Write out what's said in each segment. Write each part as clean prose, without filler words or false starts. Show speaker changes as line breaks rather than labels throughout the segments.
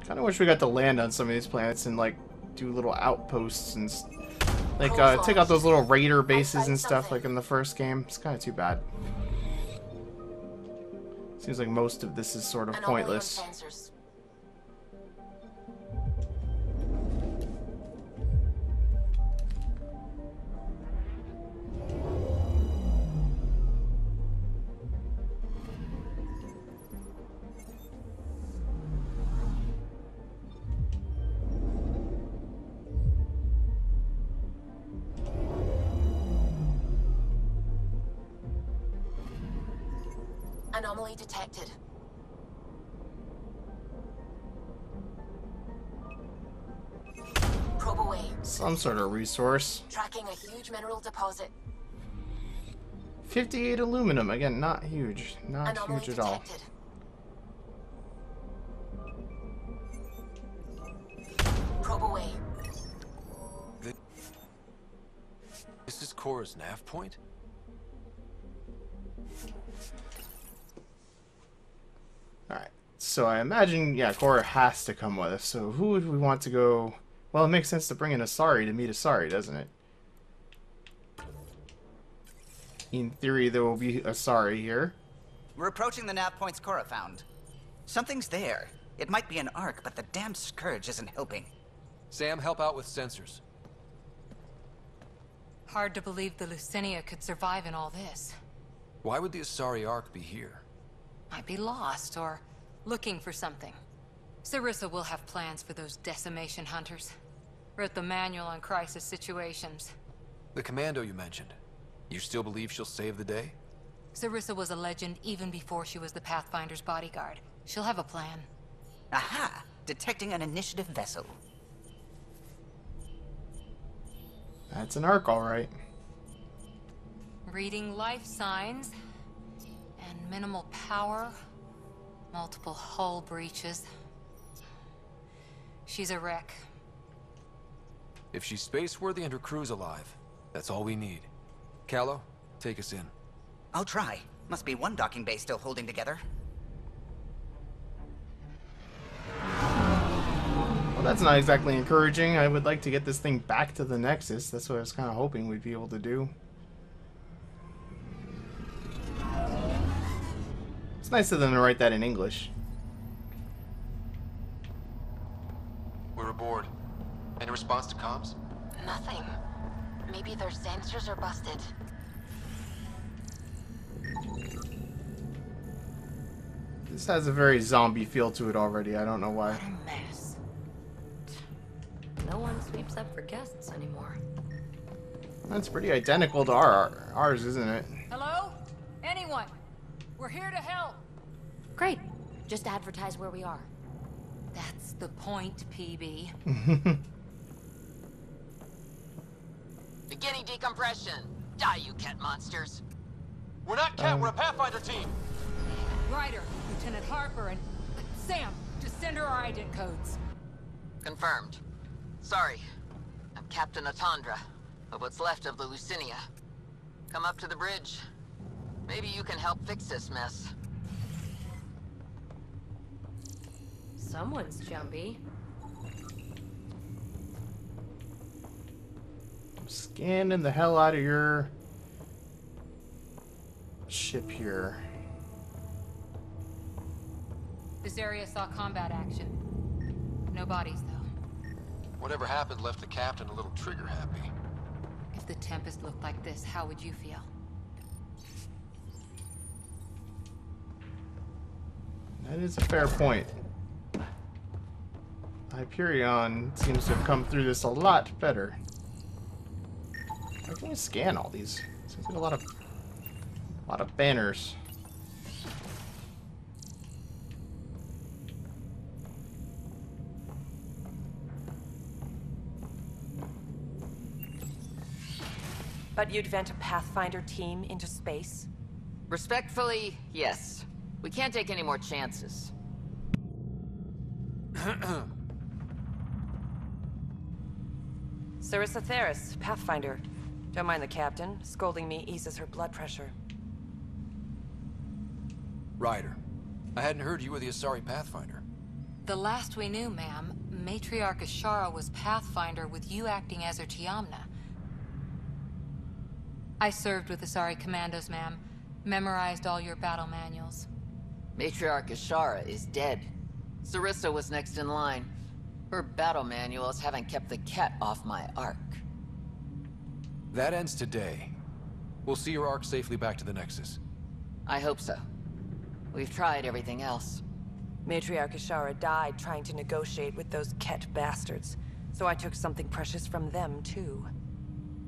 Kind of wish we got to land on some of these planets and like do little outposts and like take out those little raider bases and stuff like in the first game. It's kind of too bad. Seems like most of this is sort of pointless.
Anomaly detected. Probe away.
Some sort of resource.
Tracking a huge mineral deposit.
58 aluminum. Again, not huge. Not
Anomaly
huge at all.
detected. Probe away.
This is Cora's nav point?
Alright, so I imagine, yeah, Cora has to come with us. So who would we want to go? Well, it makes sense to bring in Asari to meet Asari, doesn't it? In theory, there will be Asari here.
We're approaching the nav points Cora found. Something's there. It might be an arc, but the damn scourge isn't helping.
Sam, help out with sensors.
Hard to believe the Lucinia could survive in all this.
Why would the Asari Ark be here?
Might be lost, or looking for something. Sarissa will have plans for those decimation hunters. Wrote the manual on crisis situations.
The commando you mentioned. You still believe she'll save the day?
Sarissa was a legend even before she was the Pathfinder's bodyguard. She'll have a plan.
Aha! Detecting an initiative vessel.
That's an arc, alright.
Reading life signs. And minimal power. Multiple hull breaches. She's a wreck.
If she's space-worthy and her crew's alive, that's all we need. Callow, take us in.
I'll try. Must be one docking bay still holding together.
Well, that's not exactly encouraging. I would like to get this thing back to the Nexus. That's what I was kind of hoping we'd be able to do. It's nice of them to write that in English.
We're aboard. Any response to comms?
Nothing. Maybe their sensors are busted.
This has a very zombie feel to it already. I don't know why.
What a mess. No one sweeps up for guests anymore.
That's pretty identical to ours, isn't it?
Hello? Anyone? We're here to help.
Great. Just advertise where we are.
That's the point, PB.
Beginning decompression. Die, you cat monsters.
We're not Cat, we're a Pathfinder team!
Ryder, Lieutenant Harper, and Sam, just send her our ident codes.
Confirmed. Sorry. I'm Captain Atandra, of what's left of the Lucinia. Come up to the bridge. Maybe you can help fix this mess.
Someone's jumpy.
I'm scanning the hell out of your ship here.
This area saw combat action. No bodies, though.
Whatever happened left the captain a little trigger happy.
If the Tempest looked like this, how would you feel?
That is a fair point. Hyperion seems to have come through this a lot better. Why can I scan all these? Seems like a lot of banners.
But you'd vent a Pathfinder team into space?
Respectfully, yes. We can't take any more chances.
Sarissa Theris, Pathfinder. Don't mind the captain. Scolding me eases her blood pressure.
Ryder, I hadn't heard you were the Asari Pathfinder.
the last we knew, ma'am, Matriarch Ashara was Pathfinder with you acting as her Tiamna. I served with Asari commandos, ma'am. Memorized all your battle manuals.
Matriarch Ashara is dead. Sarissa was next in line. Her battle manuals haven't kept the cat off my ark.
That ends today. We'll see your ark safely back to the Nexus.
I hope so. We've tried everything else.
Matriarch Ashara died trying to negotiate with those Ket bastards, so I took something precious from them, too.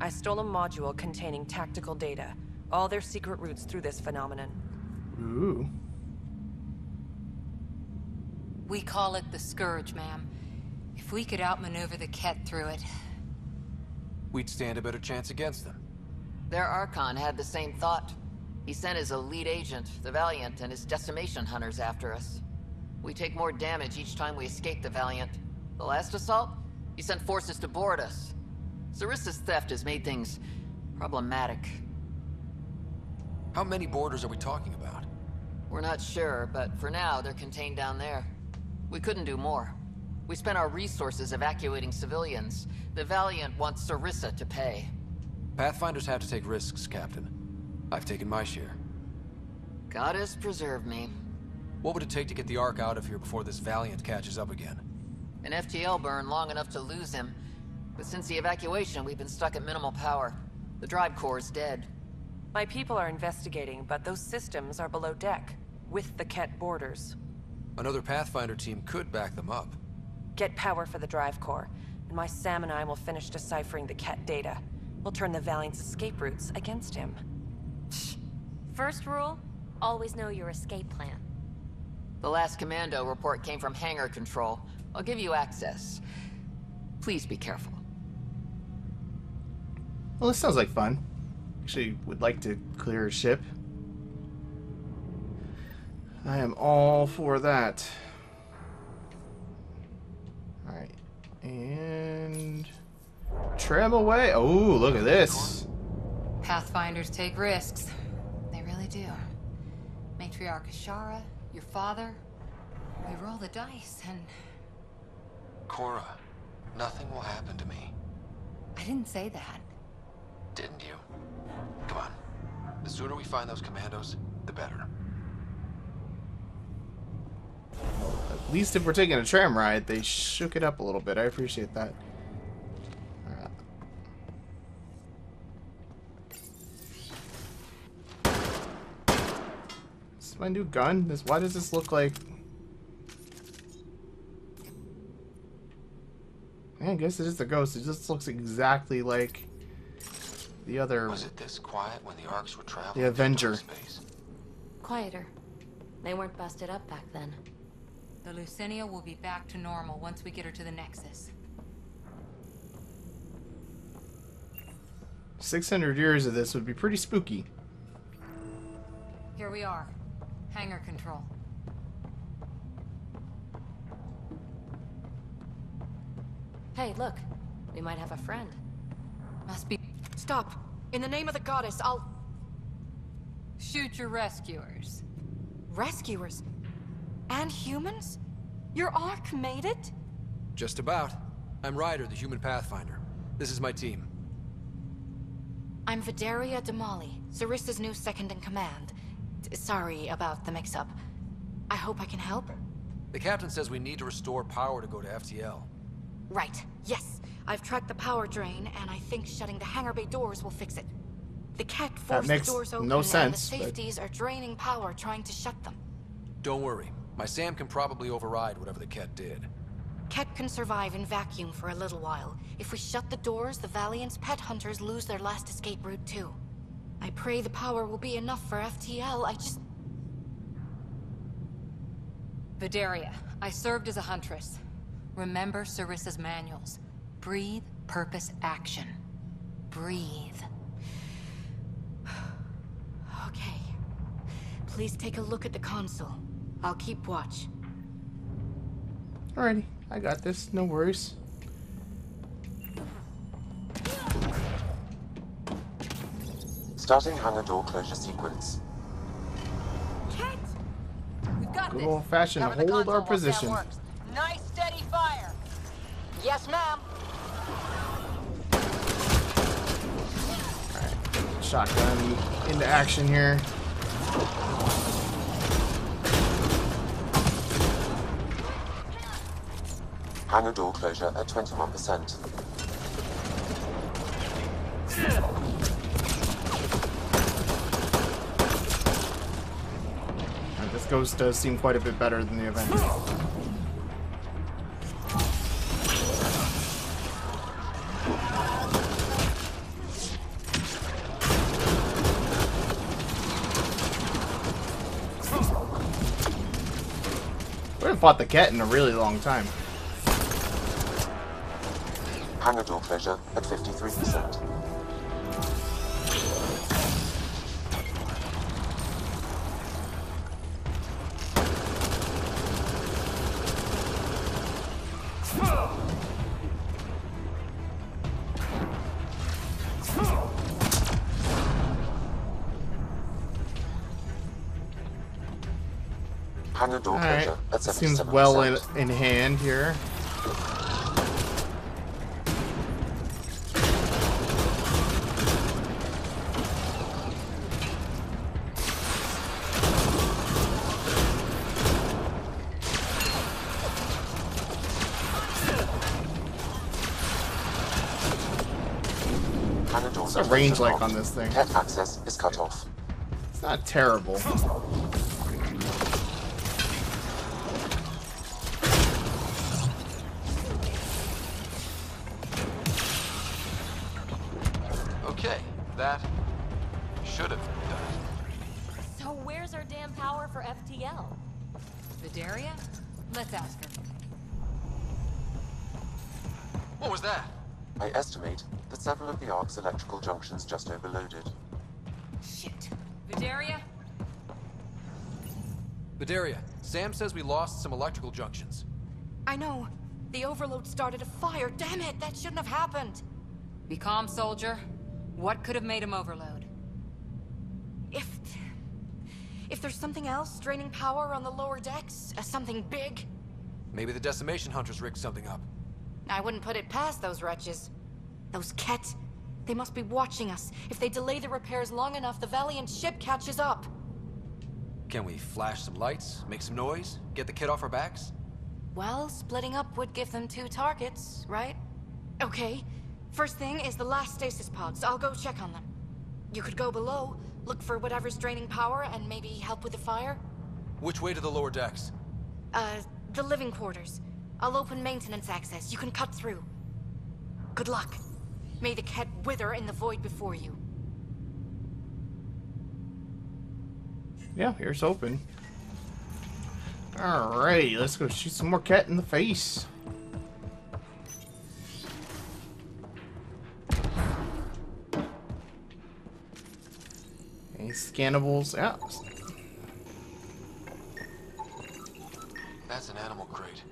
I stole a module containing tactical data, all their secret routes through this phenomenon.
Ooh.
We call it the Scourge, ma'am. If we could outmaneuver the Ket through it...
We'd stand a better chance against them.
Their Archon had the same thought. He sent his elite agent, the Valiant, and his decimation hunters after us. We take more damage each time we escape the Valiant. The last assault, he sent forces to board us. Sarissa's theft has made things problematic.
How many boarders are we talking about?
We're not sure, but for now, they're contained down there. We couldn't do more. We spent our resources evacuating civilians. The Valiant wants Sarissa to pay.
Pathfinders have to take risks, Captain. I've taken my share.
God has preserved me.
What would it take to get the Ark out of here before this Valiant catches up again?
An FTL burn long enough to lose him. But since the evacuation, we've been stuck at minimal power. The drive core is dead.
My people are investigating, but those systems are below deck, with the Ket borders.
Another Pathfinder team could back them up.
Get power for the drive core, and my Sam and I will finish deciphering the Ket data. We'll turn the Valiant's escape routes against him.
First rule, always know your escape plan.
The last commando report came from hangar control. I'll give you access. Please be careful.
Well, this sounds like fun. Actually, would like to clear a ship. I am all for that. Alright. And... tram away. Oh, look at this.
Pathfinders take risks. They really do. Matriarch Ashara, your father, we roll the dice and...
Cora, nothing will happen to me.
I didn't say that.
Didn't you? Come on. The sooner we find those commandos, the better.
At least if we're taking a tram ride, they shook it up a little bit. I appreciate that. Alright. This is my new gun? Why does this look like... Yeah, I guess it is the ghost. It just looks exactly like the other...
Was it this quiet when the Arks were traveling?
The Avenger.
Space?
Quieter. They weren't busted up back then.
The Lucinia will be back to normal once we get her to the Nexus.
600 years of this would be pretty spooky.
Here we are. Hangar control.
Hey, look. We might have a friend.
Must be...
Stop! In the name of the goddess, I'll...
Shoot your rescuers.
Rescuers? And humans? Your Ark made it?
Just about. I'm Ryder, the human Pathfinder. This is my team.
I'm Vidaria Damali, Sarissa's new second-in-command. Sorry about the mix-up. I hope I can help?
The captain says we need to restore power to go to FTL.
Right. Yes. I've tracked the power drain, and I think shutting the hangar bay doors will fix it. The Ket forced the doors open,
no
and the
sense,
safeties are draining power trying to shut them.
Don't worry. My Sam can probably override whatever the Ket did.
Ket can survive in vacuum for a little while. If we shut the doors, the Valiant's pet hunters lose their last escape route too. I pray the power will be enough for FTL, I just...
Vidaria, I served as a huntress. Remember Sarissa's manuals. Breathe, purpose, action. Breathe.
Okay. Please take a look at the console. I'll keep watch.
Alrighty, I got this. No worries.
Starting hangar door closure sequence.
Ket! We've got
Good
this!
old-fashioned
Cover the
hold our
console while Sam
position.
works.
Yes, ma'am.
Alright, shotgun into action here.
Hangar door closure at 21%.
Alright, this ghost does seem quite a bit better than the Avenger. We haven't fought the cat in a really long time.
Hangar door closure at 53%. Hangar door
Alright,
closure at 77%.
seems well in hand here.
Hangar doors
What's the range like
locked.
on this thing?
Cat access is cut off.
It's not terrible.
Okay, that should have done it.
So where's our damn power for FTL?
Vidaria? Let's ask her.
What was that?
I estimate that several of the Ark's electrical junctions just overloaded.
Shit. Vidaria?
Vidaria, Sam says we lost some electrical junctions.
I know. The overload started a fire. Damn it, that shouldn't have happened.
Be calm, soldier. What could have made him overload?
If there's something else draining power on the lower decks, something big,
Maybe the decimation hunters rigged something up.
I wouldn't put it past those wretches. Those Ket, they must be watching us. If they delay the repairs long enough, the Valiant ship catches up.
Can we flash some lights, make some noise, get the kid off our backs?
Well, splitting up would give them 2 targets, right? Okay. First thing is the last stasis pods. I'll go check on them. You could go below, look for whatever's draining power, and maybe help with the fire.
Which way to the lower decks?
The living quarters. I'll open maintenance access. You can cut through. Good luck. May the Ket wither in the void before you.
Yeah, here's hoping. Alrighty, let's go shoot some more cat in the face. Any scannables? Yeah.
That's an animal crate.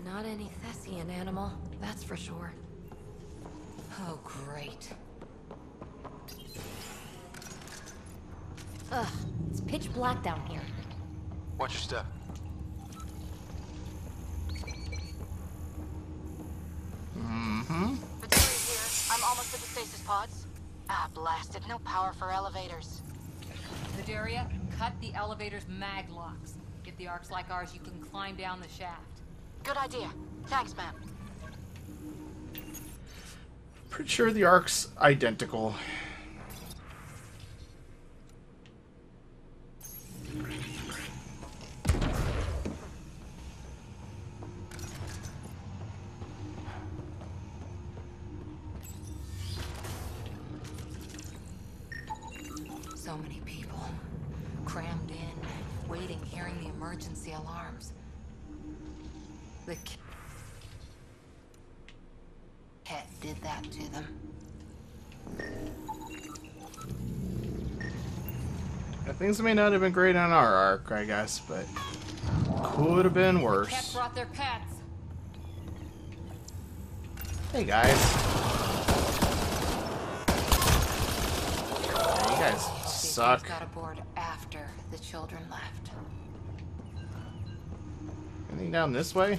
Not any Thessian animal, that's for sure.
Oh, great.
Ugh, it's pitch black down here.
Watch your step.
Victoria's here. I'm almost at the stasis pods. Ah, blasted. No power for elevators.
Vidaria, cut the elevator's mag locks. If the Ark's like ours, you can climb down the shaft.
Good idea. Thanks, ma'am.
Pretty sure the Ark's identical.
So many people. Crammed in, waiting, hearing the emergency alarms. The Ket did that to them.
Yeah, things may not have been great on our Ark, I guess, but could have been
Ket
worse.
brought their pets.
Hey guys. Yeah, you guys
These
suck.
guys got aboard after the children left.
Anything down this way?